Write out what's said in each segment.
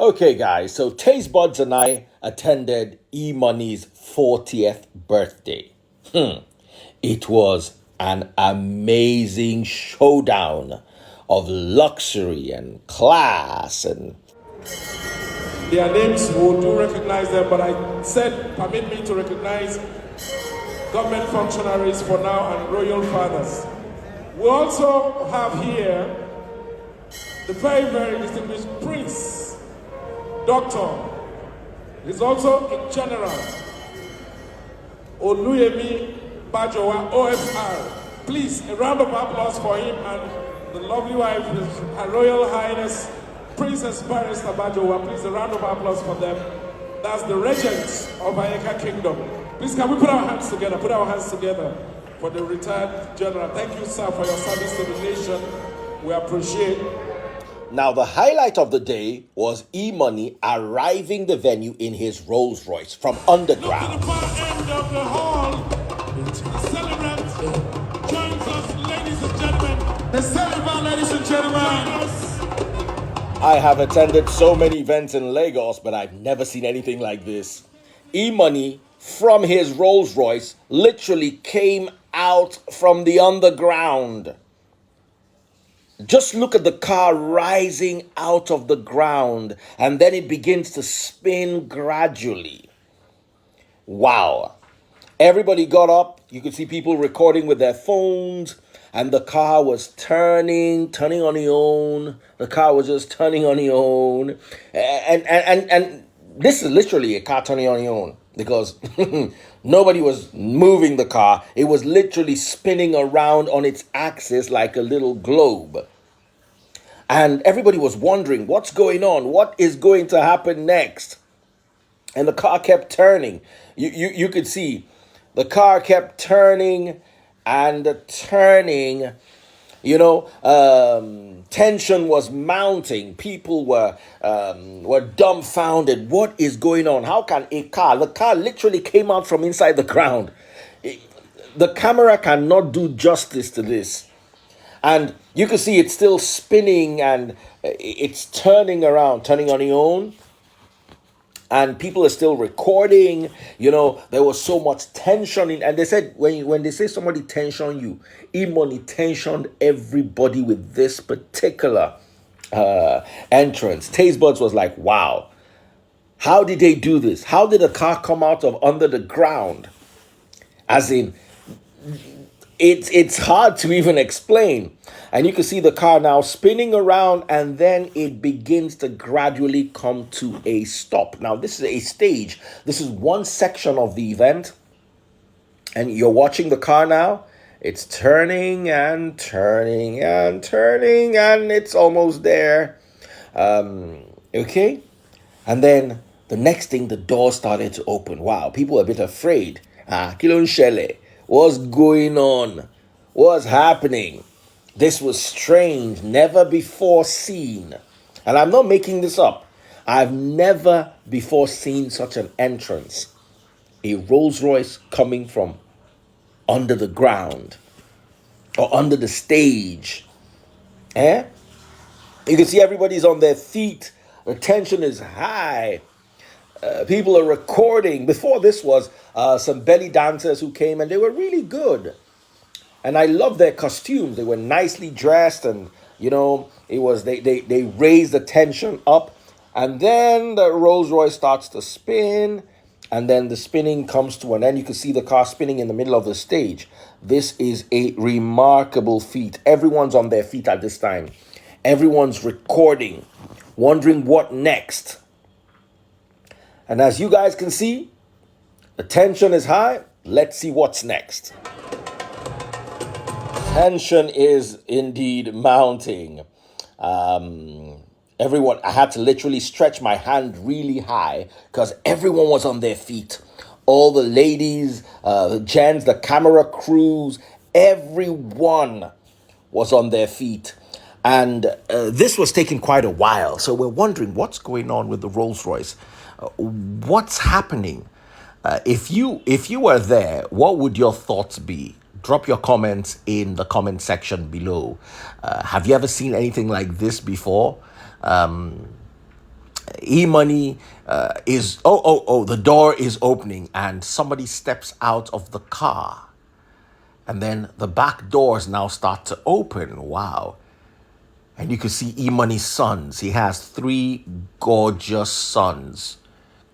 Okay, guys, so Taste Buds and I attended E Money's 40th birthday. It was an amazing showdown of luxury and class and Their names, we do recognize them, but I said, permit me to recognize government functionaries for now and royal fathers. We also have here the very, very distinguished Prince, Doctor. He's also a general, Oluyemi Bajowa, OFR. Please, a round of applause for him and the lovely wife, Her Royal Highness, Princess Barrister Bajowa. Please, a round of applause for them. That's the regent of Ayeka Kingdom. Please, can we put our hands together? Put our hands together for the retired general. Thank you, sir, for your service to the nation. We appreciate. now the highlight of the day was E Money arriving the venue in his Rolls Royce from underground. Look to the far end of the hall. The celebrant joins us, ladies and gentlemen. The celebrant, ladies and gentlemen. I have attended so many events in Lagos, but I've never seen anything like this. E Money from his Rolls Royce literally came out from the underground. Just look at the car rising out of the ground and then it begins to spin gradually. Wow. Everybody got up. You could see people recording with their phones and the car was turning on its own. The car was just turning on its own. And this is literally a car turning on its own because nobody was moving the car. It was literally spinning around on its axis like a little globe. And everybody was wondering, what's going on? What is going to happen next? And the car kept turning. You could see the car kept turning and turning. Tension was mounting. People were dumbfounded. What is going on? How can the car literally came out from inside the ground. The camera cannot do justice to this. And you can see it's still spinning and it's turning around, turning on its own. And people are still recording. There was so much tension and they said when they say somebody tension you, E-Money tensioned everybody with this particular entrance. Taste Buds was like, wow, how did they do this? How did a car come out of under the ground? As in, it's hard to even explain. And you can see the car now spinning around and then it begins to gradually come to a stop. Now, this is a stage. This is one section of the event. And you're watching the car now. It's turning and turning and turning and it's almost there. Okay? And then the next thing, the door started to open. Wow, people were a bit afraid. Kilon Shele. What's going on? What's happening? This was strange, never before seen. And I'm not making this up. I've never before seen such an entrance. A Rolls Royce coming from under the ground or under the stage. You can see everybody's on their feet. The tension is high. People are recording. Before this was some belly dancers who came and they were really good. And I love their costumes. They were nicely dressed and, it was they raised the tension up. And then the Rolls Royce starts to spin and then the spinning comes to an end. You can see the car spinning in the middle of the stage. This is a remarkable feat. Everyone's on their feet at this time. Everyone's recording, wondering what next. And as you guys can see, the tension is high. Let's see what's next. Tension is indeed mounting. Everyone, I had to literally stretch my hand really high because everyone was on their feet. All the ladies, the gents, the camera crews, everyone was on their feet. And this was taking quite a while. So we're wondering what's going on with the Rolls Royce. What's happening? If you were there, what would your thoughts be? Drop your comments in the comment section below. Have you ever seen anything like this before? E-Money the door is opening and somebody steps out of the car. And then the back doors now start to open. Wow. And you can see E-Money's sons. He has 3 gorgeous sons.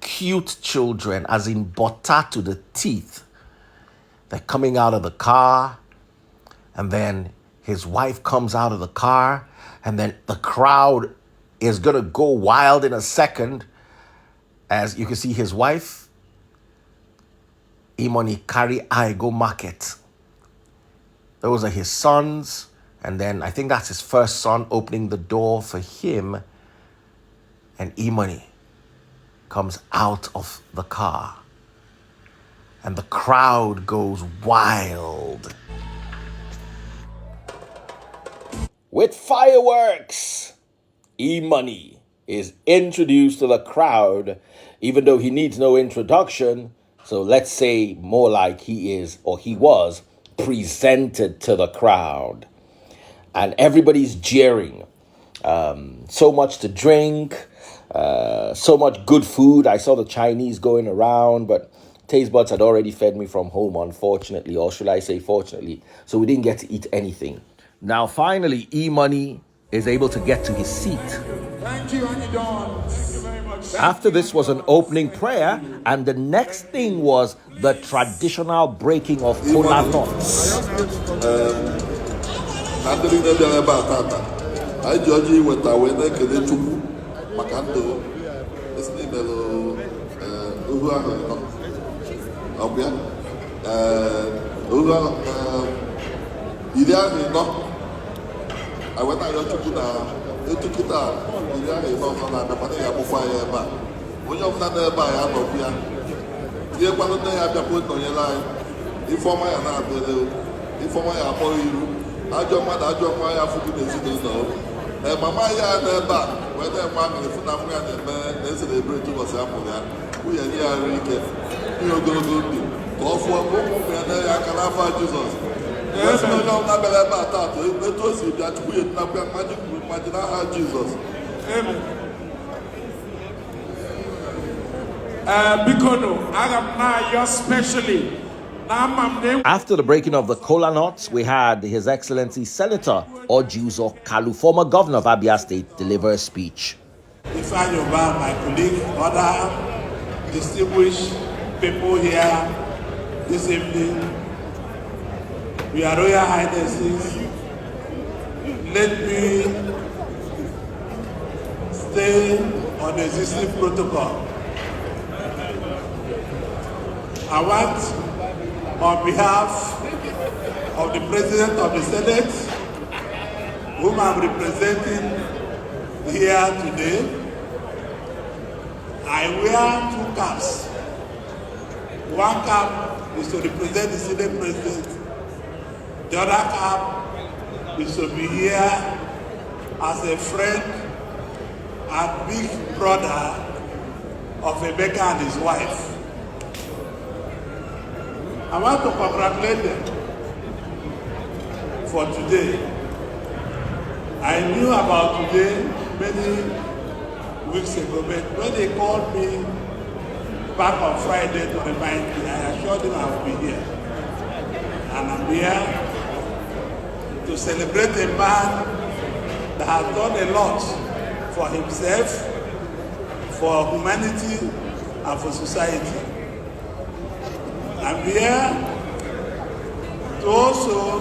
Cute children, as in butter to the teeth. They're coming out of the car. And then his wife comes out of the car. And then the crowd is going to go wild in a second. As you can see his wife, E-Money carry I go market. Those are his sons. And then I think that's his first son opening the door for him. And E-Money comes out of the car. And the crowd goes wild. With fireworks, E-Money is introduced to the crowd, even though he needs no introduction. So let's say more like he is, or he was, presented to the crowd. And everybody's jeering. So much to drink, so much good food. I saw the Chinese going around, but taste buds had already fed me from home, unfortunately, or should I say fortunately. So we didn't get to eat anything. Now, finally, E-Money is able to get to his seat. Thank you, Annie Dawn. Thank you very much. After this was an opening prayer, and the next thing was the traditional breaking of kola nuts. I went out to put it out. You know, na the money I bought ya. When you're not there by a copia, you want to have to put on your line. Inform my another, inform my apple. I don't want my food in the city. And Mamma, there back, whether mammy, if I'm going to they celebrate to us. We are here, we are going to do. Go for a book, and I can have Jesus. Yes, no, not about that. It was that we had not imagine how Jesus. Amen. Bikono, I am now yours specially. After the breaking of the kola nuts, we had His Excellency Senator Ojuzo Kalu, former governor of Abia State, deliver a speech. If I Yoruba, my colleague, other distinguished people here this evening, we are Royal Highnesses. Let me stay on the existing protocol. I want, on behalf of the President of the Senate, whom I'm representing here today, I wear 2 caps. One cap is to represent the Senate President. The other cap is to be here as a friend and big brother of Emeka and his wife. I want to congratulate them for today. I knew about today many weeks ago, but when they called me back on Friday to remind me, I assured them I would be here. And I'm here to celebrate a man that has done a lot for himself, for humanity, and for society. I'm here to also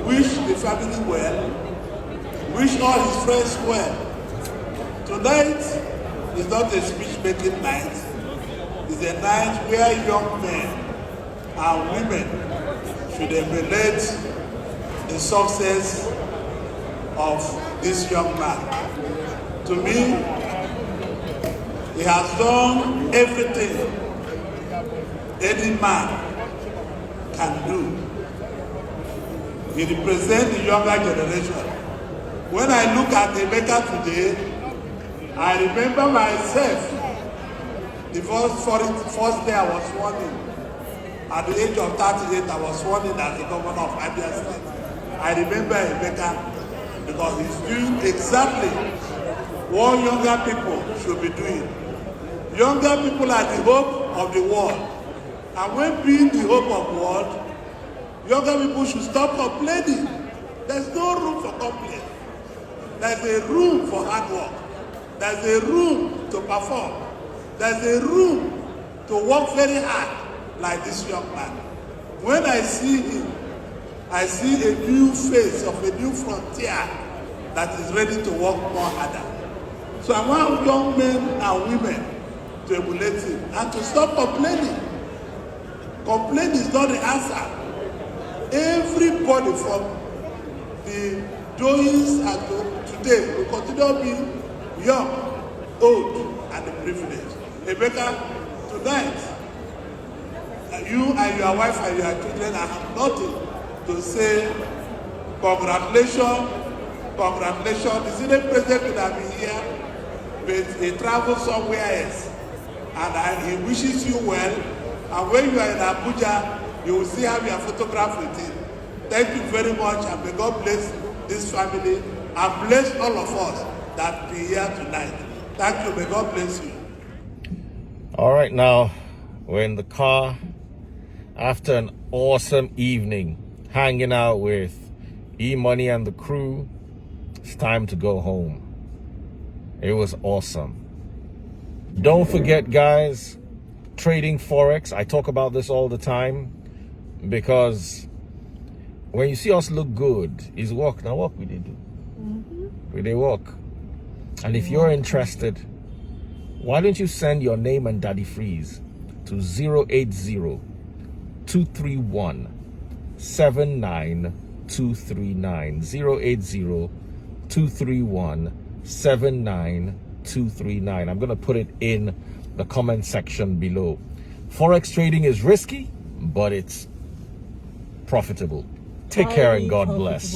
wish the family well, wish all his friends well. Tonight is not a speech-making night. It's a night where young men and women should emulate the success of this young man. To me, he has done everything any man can do. He represents the younger generation. When I look at Emeka today, I remember myself, the first day I was sworn in. At the age of 38, I was sworn in as the governor of Abia State. I remember Emeka because he's doing exactly what younger people should be doing. Younger people are the hope of the world. And when being the hope of the world, younger people should stop complaining. There's no room for complaint. There's a room for hard work. There's a room to perform. There's a room to work very hard like this young man. When I see him, I see a new face of a new frontier that is ready to work more harder. So I want young men and women to emulate him and to stop complaining. Complaint is not the answer. Everybody from the doings and to today will continue being young, old, and privileged. Rebecca, tonight, you and your wife and your children, I have nothing to say. Congratulations, congratulations. The Senate President could have been here, but he traveled somewhere else. And he wishes you well. And when you are in Abuja, you will see have your photograph with him. Thank you very much, and may God bless this family and bless all of us that be here tonight. Thank you. May God bless you. All right, now we're in the car after an awesome evening hanging out with E-Money and the crew. It's time to go home. It was awesome. Don't forget, guys, trading Forex. I talk about this all the time because when you see us look good, it's work. Now, what we they do? We they work. And if you're interested, why don't you send your name and Daddy Freeze to 080-231-79239. 080-231-79239. I'm going to put it in the comment section below. Forex trading is risky, but it's profitable. Take care and God bless.